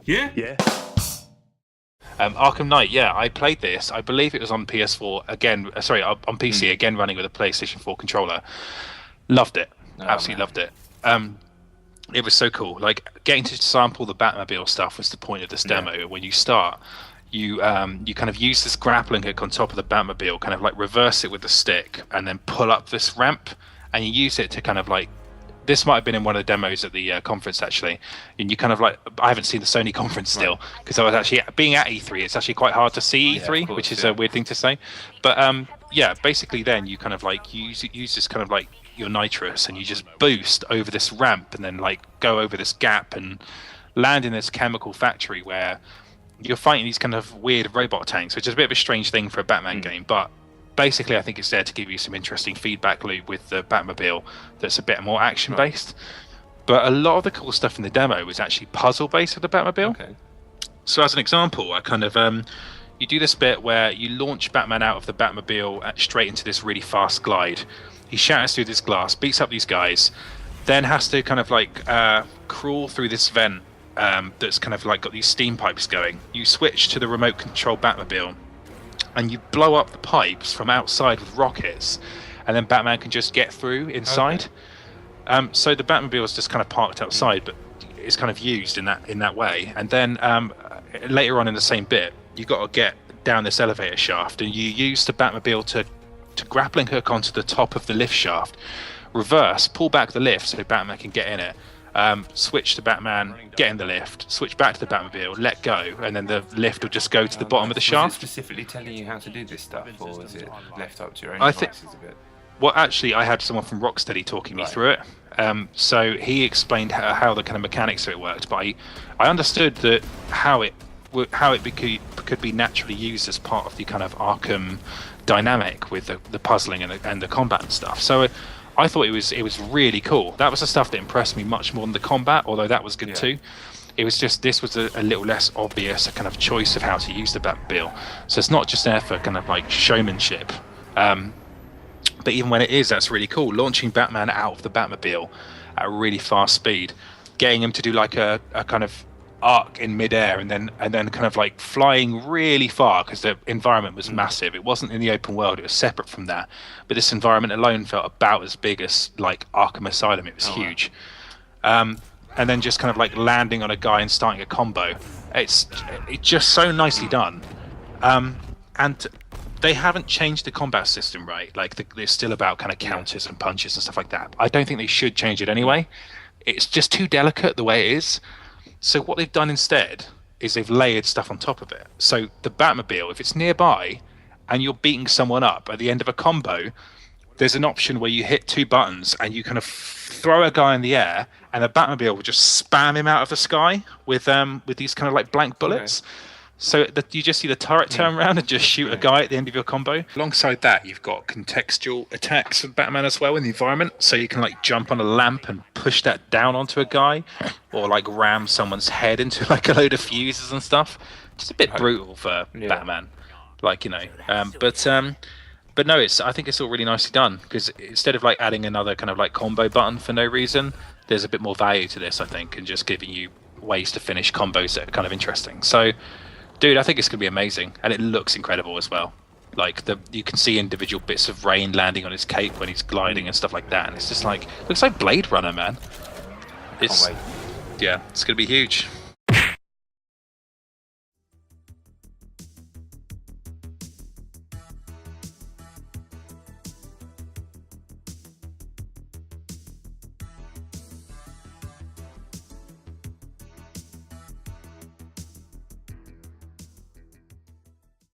Yeah. Arkham Knight, yeah, I played this. I believe it was on PS4 again. Sorry, on PC again, running with a PlayStation 4 controller. Loved it, absolutely loved it. It was so cool. Like getting to sample the Batmobile stuff was the point of this demo. When you start, you kind of use this grappling hook on top of the Batmobile, kind of like reverse it with the stick, and then pull up this ramp, and you use it to kind of like. This might have been in one of the demos at the conference, actually. And you kind of like, I haven't seen the Sony conference still, because I was actually, being at E3, it's actually quite hard to see E3, course, which is a weird thing to say. But yeah, basically then you kind of like use this kind of like your nitrous, and you just boost over this ramp, and then like go over this gap and land in this chemical factory where you're fighting these kind of weird robot tanks, which is a bit of a strange thing for a Batman game, but basically, I think it's there to give you some interesting feedback loop with the Batmobile that's a bit more action-based. But a lot of the cool stuff in the demo was actually puzzle-based with the Batmobile. Okay. So as an example, I kind of you do this bit where you launch Batman out of the Batmobile straight into this really fast glide. He shatters through this glass, beats up these guys, then has to kind of like crawl through this vent that's kind of like got these steam pipes going. You switch to the remote control Batmobile, and you blow up the pipes from outside with rockets, and then Batman can just get through inside. So the Batmobile is just kind of parked outside, but it's kind of used in that way. And then later on in the same bit, you got to get down this elevator shaft, and you use the Batmobile to grappling hook onto the top of the lift shaft, reverse, pull back the lift so Batman can get in it. Switch to Batman, get in the lift, switch back to the Batmobile, let go, and then the lift will just go to the bottom of the shaft. Was it specifically telling you how to do this stuff, or was it left up to your own devices a bit? Well, actually, I had someone from Rocksteady talking me through it. So he explained how the kind of mechanics of it worked, but I understood that how it could be naturally used as part of the kind of Arkham dynamic with the puzzling and the combat and stuff. So I thought it was really cool. That was the stuff that impressed me much more than the combat, although that was good too. It was just, this was a little less obvious kind of choice of how to use the Batmobile. So it's not just there for kind of like showmanship. But even when it is, that's really cool. Launching Batman out of the Batmobile at a really fast speed, getting him to do like a kind of arc in midair, and then kind of like flying really far, because the environment was massive. It wasn't in the open world, it was separate from that, but this environment alone felt about as big as like Arkham Asylum. It was huge. And then just kind of like landing on a guy and starting a combo. It's just so nicely done. And they haven't changed the combat system, right? Like they're still about kind of counters and punches and stuff like that. I don't think they should change it anyway. It's just too delicate the way it is. So what they've done instead is they've layered stuff on top of it. So the Batmobile, if it's nearby and you're beating someone up at the end of a combo, there's an option where you hit two buttons and you kind of throw a guy in the air, and the Batmobile will just spam him out of the sky with these kind of like blank bullets. So you just see the turret turn around and just shoot a guy at the end of your combo. Alongside that, you've got contextual attacks with Batman as well in the environment. So you can like jump on a lamp and push that down onto a guy, or like ram someone's head into like a load of fuses and stuff. Just a bit brutal for Batman, like, you know. But no, I think it's all really nicely done, because instead of like adding another kind of like combo button for no reason, there's a bit more value to this, I think, and just giving you ways to finish combos that are kind of interesting. So, dude, I think it's going to be amazing, and it looks incredible as well. Like you can see individual bits of rain landing on his cape when he's gliding and stuff like that, and it's just like, looks like Blade Runner, man. It's going to be huge.